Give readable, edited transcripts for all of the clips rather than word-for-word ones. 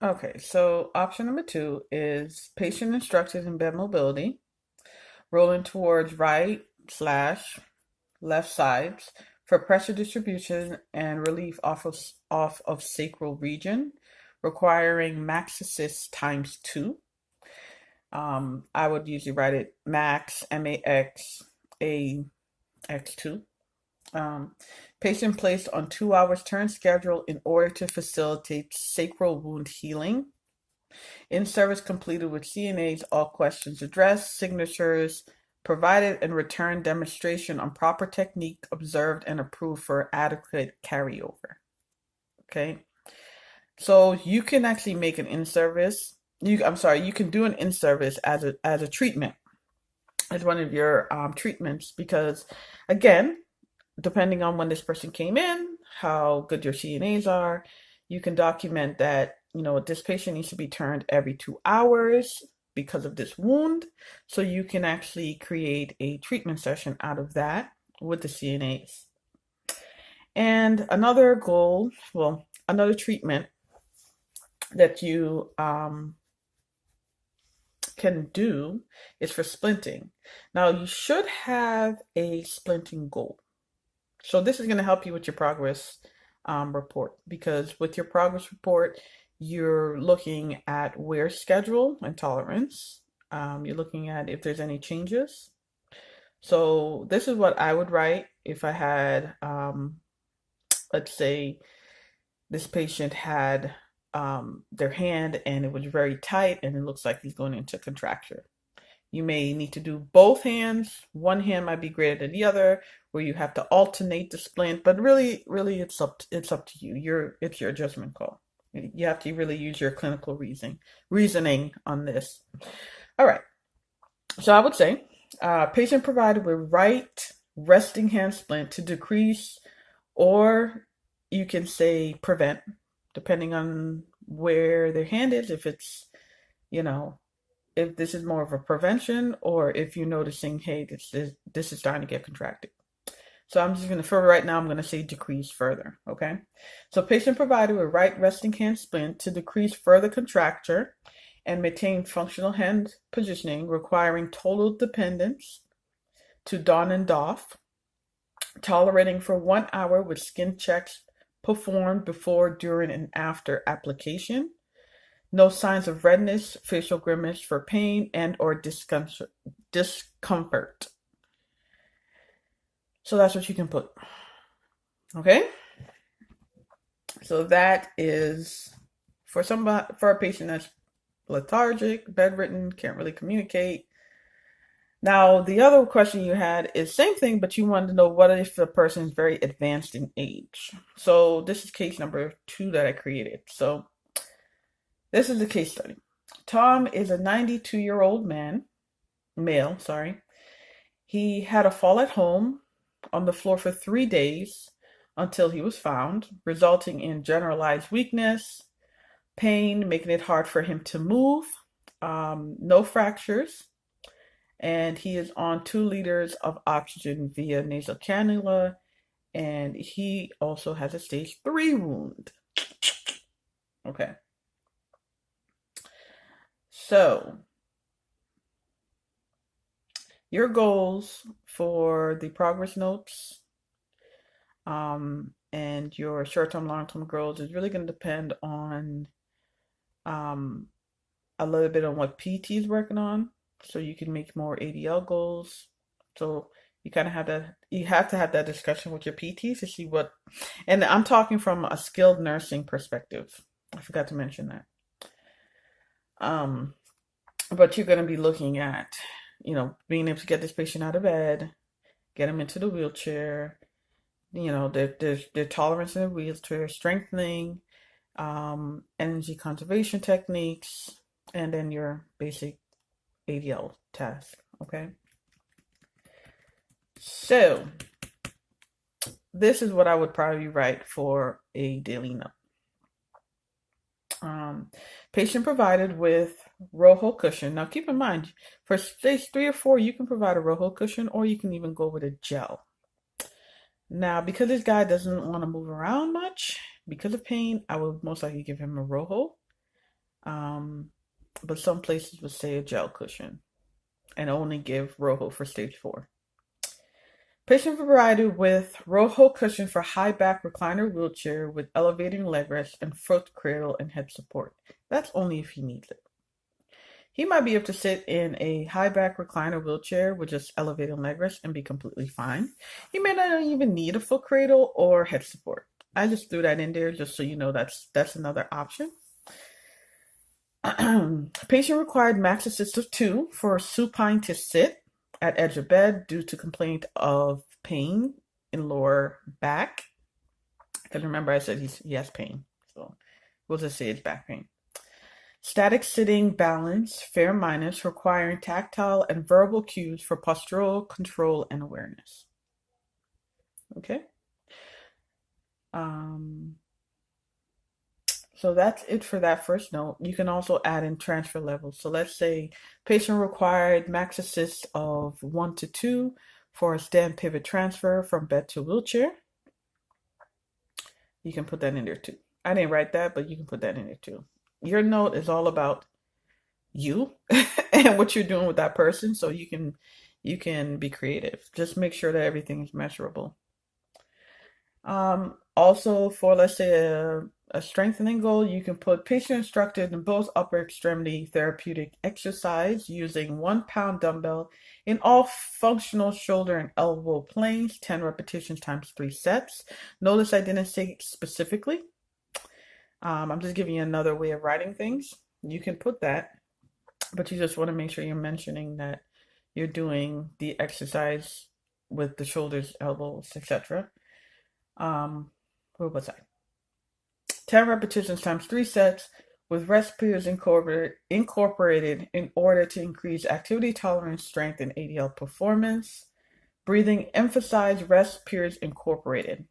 Okay, so option number two is patient instructed in bed mobility, rolling towards right slash left sides for pressure distribution and relief off of sacral region, requiring max assist times two. I would usually write it max, MAX, AX2. Um, Patient placed on 2 hours turn schedule in order to facilitate sacral wound healing. In service completed with CNAs, all questions addressed, signatures provided, and return demonstration on proper technique observed and approved for adequate carryover. Okay, so you can actually make an in-service. You can do an in-service as a treatment, as one of your treatments, because again, depending on when this person came in, how good your CNAs are, you can document that, this patient needs to be turned every 2 hours because of this wound. So you can actually create a treatment session out of that with the CNAs. And another goal, well, another treatment that you can do is for splinting. Now, you should have a splinting goal. So this is going to help you with your progress report, because with your progress report, you're looking at wear schedule and tolerance. You're looking at if there's any changes. So this is what I would write if I had, let's say this patient had their hand and it was very tight and it looks like he's going into contracture. You may need to do both hands. One hand might be greater than the other, where you have to alternate the splint. But really, it's up to you. It's your judgment call. You have to really use your clinical reasoning on this. All right. So I would say, patient provided with right resting hand splint to decrease, or you can say prevent, depending on where their hand is. If it's, you know, if this is more of a prevention, or if you're noticing, hey, this is starting to get contracted. So I'm just going to, for right now, I'm going to say decrease further, okay? So patient provided with right resting hand splint to decrease further contracture and maintain functional hand positioning, requiring total dependence to don and doff, tolerating for 1 hour with skin checks performed before, during, and after application. No signs of redness, facial grimace for pain and or discomfort. So that's what you can put. Okay? So that is for a patient that's lethargic, bedridden, can't really communicate. Now, the other question you had is same thing, but you wanted to know what if the person is very advanced in age. So this is case number 2 that I created. So this is a case study. Tom is a 92-year-old male, sorry. He had a fall at home on the floor for 3 days until he was found, resulting in generalized weakness, pain, making it hard for him to move, no fractures, and he is on 2 liters of oxygen via nasal cannula, and he also has a stage 3 wound. Okay. So, your goals for the progress notes and your short-term, long-term goals is really going to depend on a little bit on what PT is working on. So you can make more ADL goals. So you kind of have to have that discussion with your PT to see what, and I'm talking from a skilled nursing perspective. I forgot to mention that. But you're going to be looking at, being able to get this patient out of bed, get him into the wheelchair, their tolerance in the wheelchair, strengthening, energy conservation techniques, and then your basic ADL task, okay? So, this is what I would probably write for a daily note. Patient provided with Rojo cushion. Now keep in mind, for stage 3 or 4, you can provide a Rojo cushion, or you can even go with a gel. Now, because this guy doesn't want to move around much because of pain, I would most likely give him a Rojo. But some places would say a gel cushion and only give Rojo for stage 4. Patient provided with Rojo cushion for high back recliner wheelchair with elevating leg rest and foot cradle and head support. That's only if he needs it. He might be able to sit in a high back recliner wheelchair with just elevating leg rest and be completely fine. He may not even need a foot cradle or head support. I just threw that in there just so you know that's another option. Patient required max assist of 2 for supine to sit at edge of bed due to complaint of pain in lower back. Because remember I said he has pain. So we'll just say it's back pain. Static sitting balance, fair minus, requiring tactile and verbal cues for postural control and awareness. Okay. So that's it for that first note. You can also add in transfer levels. So let's say patient required max assist of 1 to 2 for a stand pivot transfer from bed to wheelchair. You can put that in there too. I didn't write that, but you can put that in there too. Your note is all about you and what you're doing with that person, so you can be creative. Just make sure that everything is measurable. Also, for let's say a strengthening goal, you can put patient instructed in both upper extremity therapeutic exercise using 1 pound dumbbell in all functional shoulder and elbow planes, 10 repetitions times 3 sets. Notice I didn't say specifically. I'm just giving you another way of writing things. You can put that, but you just want to make sure you're mentioning that you're doing the exercise with the shoulders, elbows, etc. Where was I? 10 repetitions times 3 sets with rest periods incorporated in order to increase activity tolerance, strength, and ADL performance. Breathing, emphasize rest periods incorporated.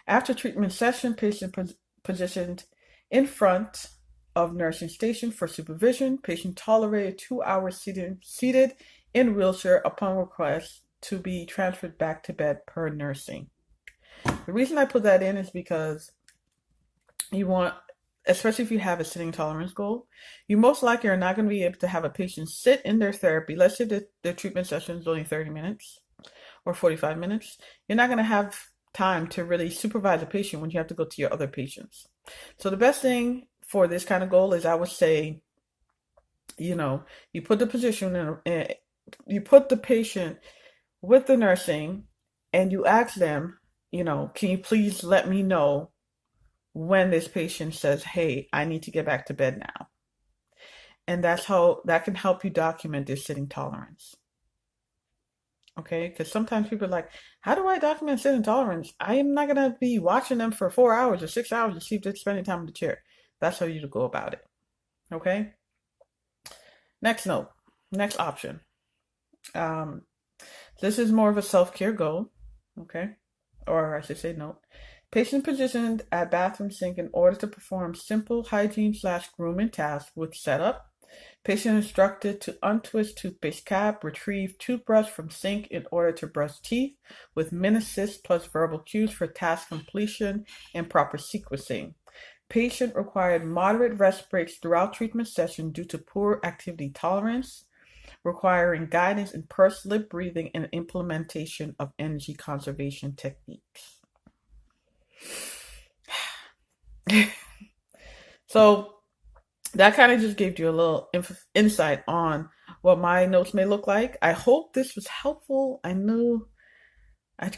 After treatment session, patient positioned in front of nursing station for supervision. Patient tolerated 2 hours seated in wheelchair upon request to be transferred back to bed per nursing. The reason I put that in is because you want, especially if you have a sitting tolerance goal, you most likely are not going to be able to have a patient sit in their therapy. Let's say the treatment session is only 30 minutes or 45 minutes. You're not going to have time to really supervise a patient when you have to go to your other patients. So the best thing for this kind of goal is, I would say, you put the position in, you put the patient with the nursing and you ask them, can you please let me know when this patient says, hey, I need to get back to bed now. And that can help you document their sitting tolerance. Okay, because sometimes people are like, how do I document sitting tolerance? I am not going to be watching them for 4 hours or 6 hours to see if they're spending time in the chair. That's how you go about it. Okay. Next note, next option. This is more of a self-care goal. Okay. Or I should say note. Patient positioned at bathroom sink in order to perform simple hygiene/grooming tasks with setup. Patient instructed to untwist toothpaste cap, retrieve toothbrush from sink in order to brush teeth with min assist plus verbal cues for task completion and proper sequencing. Patient required moderate rest breaks throughout treatment session due to poor activity tolerance, requiring guidance in pursed lip breathing and implementation of energy conservation techniques. So that kind of just gave you a little insight on what my notes may look like. I hope this was helpful. I knew I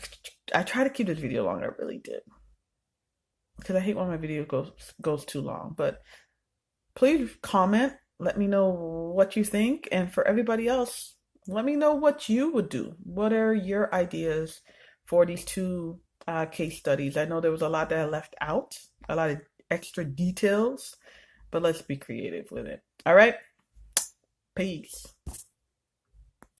try to keep this video long. I really did, because I hate when my video goes too long. But please comment. Let me know what you think. And for everybody else, let me know what you would do. What are your ideas for these 2 case studies? I know there was a lot that I left out, a lot of extra details, but let's be creative with it. All right. Peace.